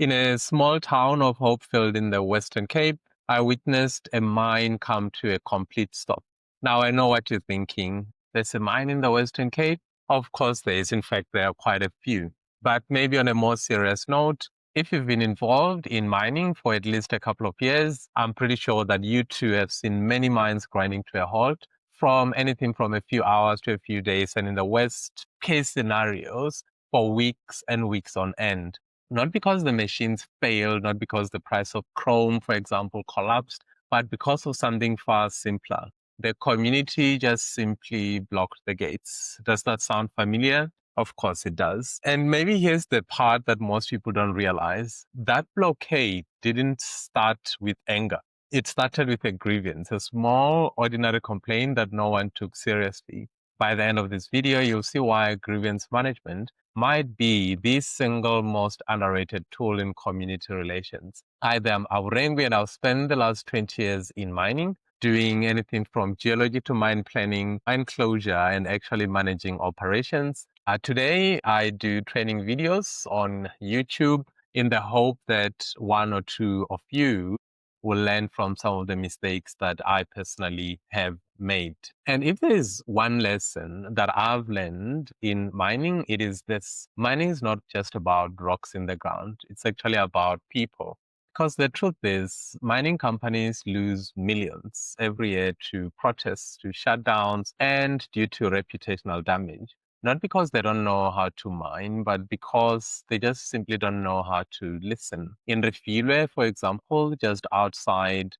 In a small town of Hopefield in the Western Cape, I witnessed a mine come to a complete stop. Now I know what you're thinking. There's a mine in the Western Cape? Of course there is. In fact, there are quite a few. But maybe on a more serious note, if you've been involved in mining for at least a couple of years, I'm pretty sure that you too have seen many mines grinding to a halt, from anything from a few hours to a few days, and in the worst case scenarios, for weeks and weeks on end. Not because the machines failed, not because the price of Chrome, for example, collapsed, but because of something far simpler. The community just simply blocked the gates. Does that sound familiar? Of course it does. And maybe here's the part that most people don't realize. That blockade didn't start with anger. It started with a grievance, a small, ordinary complaint that no one took seriously. By the end of this video, you'll see why grievance management might be the single most underrated tool in community relations. Hi there, I'm Aurengwe, and I've spent the last 20 years in mining, doing anything from geology to mine planning, mine closure, and actually managing operations. Today, I do training videos on YouTube in the hope that one or two of you will learn from some of the mistakes that I personally have made. And if there is one lesson that I've learned in mining, it is this. Mining is not just about rocks in the ground. It's actually about people. Because the truth is, mining companies lose millions every year to protests, to shutdowns, and due to reputational damage. Not because they don't know how to mine, but because they just simply don't know how to listen. In Refilwe, for example, just outside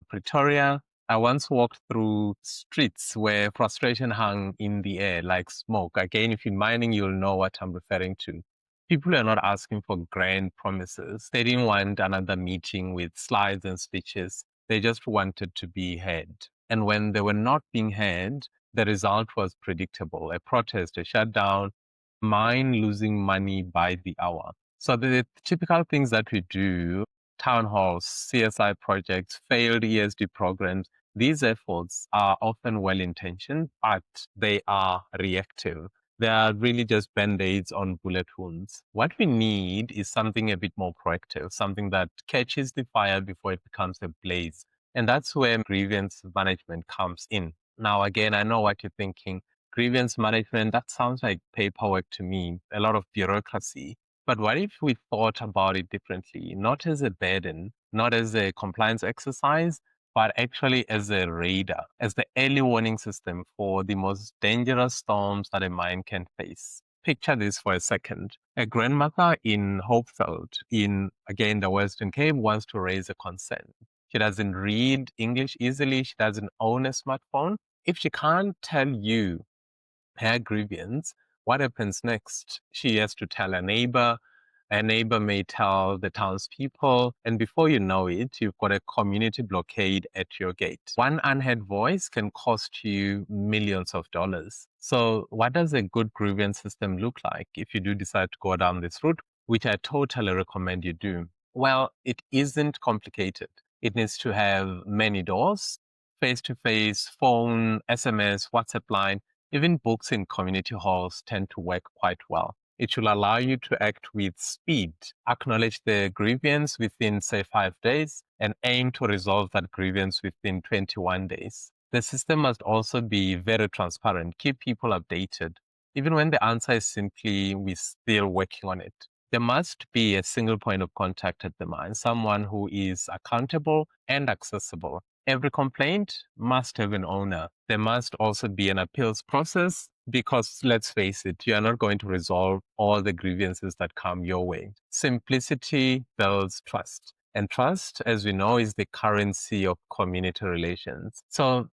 Pretoria, I once walked through streets where frustration hung in the air like smoke. Again, if you're mining, you'll know what I'm referring to. People are not asking for grand promises. They didn't want another meeting with slides and speeches. They just wanted to be heard. And when they were not being heard, the result was predictable: a protest, a shutdown, mine losing money by the hour. So the typical things that we do: town halls, CSI projects, failed ESD programs, these efforts are often well-intentioned, but they are reactive. They are really just band-aids on bullet wounds. What we need is something a bit more proactive, something that catches the fire before it becomes a blaze. And that's where grievance management comes in. Now, again, I know what you're thinking. Grievance management, that sounds like paperwork to me, a lot of bureaucracy. But what if we thought about it differently, not as a burden, not as a compliance exercise, but actually as a radar, as the early warning system for the most dangerous storms that a mine can face? Picture this for a second. A grandmother in Hopefield, in again the Western Cape, wants to raise a concern. She doesn't read English easily. She doesn't own a smartphone. If she can't tell you her grievance, what happens next? She has to tell a neighbor. A neighbor may tell the townspeople, and before you know it, you've got a community blockade at your gate. One unheard voice can cost you millions of dollars. So what does a good grievance system look like if you do decide to go down this route, which I totally recommend you do? Well, it isn't complicated. It needs to have many doors: face-to-face, phone, SMS, WhatsApp line. Even books in community halls tend to work quite well. It should allow you to act with speed, acknowledge the grievance within, say, 5 days, and aim to resolve that grievance within 21 days. The system must also be very transparent, keep people updated. Even when the answer is simply, "we're still working on it." There must be a single point of contact at the mine, someone who is accountable and accessible. Every complaint must have an owner. There must also be an appeals process, because let's face it, you are not going to resolve all the grievances that come your way. Simplicity builds trust. And trust, as we know, is the currency of community relations. So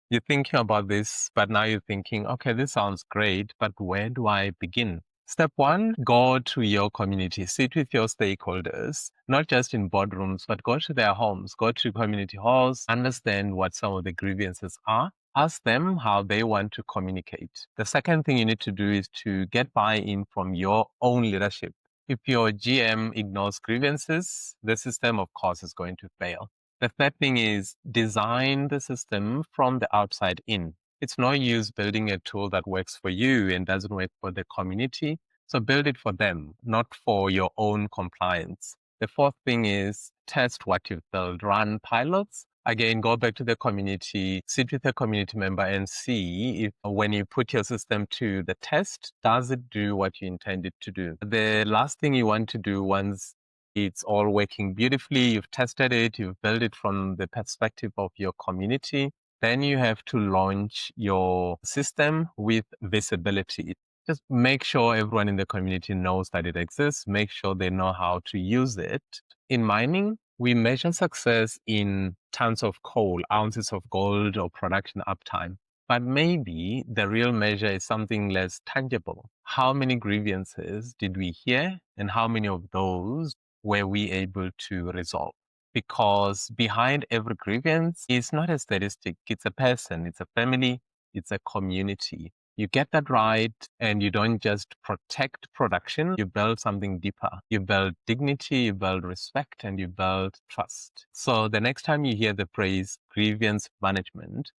you're thinking about this, but now you're thinking, okay, this sounds great, but where do I begin? Step one, go to your community, sit with your stakeholders, not just in boardrooms, but go to their homes, go to community halls, understand what some of the grievances are, ask them how they want to communicate. The second thing you need to do is to get buy-in from your own leadership. If your GM ignores grievances, the system, of course, is going to fail. The third thing is design the system from the outside in. It's no use building a tool that works for you and doesn't work for the community. So build it for them, not for your own compliance. The fourth thing is test what you've built, run pilots. Again, go back to the community, sit with a community member and see if when you put your system to the test, does it do what you intended to do? The last thing you want to do once it's all working beautifully, you've tested it, you've built it from the perspective of your community, then you have to launch your system with visibility. Just make sure everyone in the community knows that it exists. Make sure they know how to use it. In mining, we measure success in tons of coal, ounces of gold, or production uptime. But maybe the real measure is something less tangible. How many grievances did we hear, and how many of those were we able to resolve? Because behind every grievance is not a statistic, it's a person, it's a family, it's a community. You get that right, and you don't just protect production, you build something deeper. You build dignity, you build respect, and you build trust. So the next time you hear the phrase grievance management,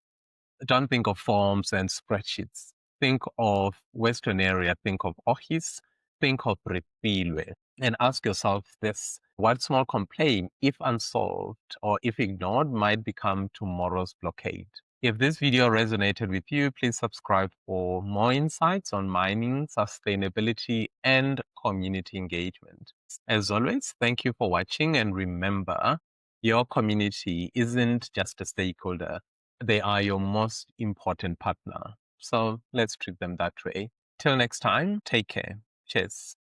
don't think of forms and spreadsheets. Think of Western area, think of Ohis, think of Refilwe, and ask yourself this: what small complaint, if unsolved or if ignored, might become tomorrow's blockade? If this video resonated with you, please subscribe for more insights on mining, sustainability, and community engagement. As always, thank you for watching, and remember, your community isn't just a stakeholder. They are your most important partner. So let's treat them that way. Till next time, take care. Cheers.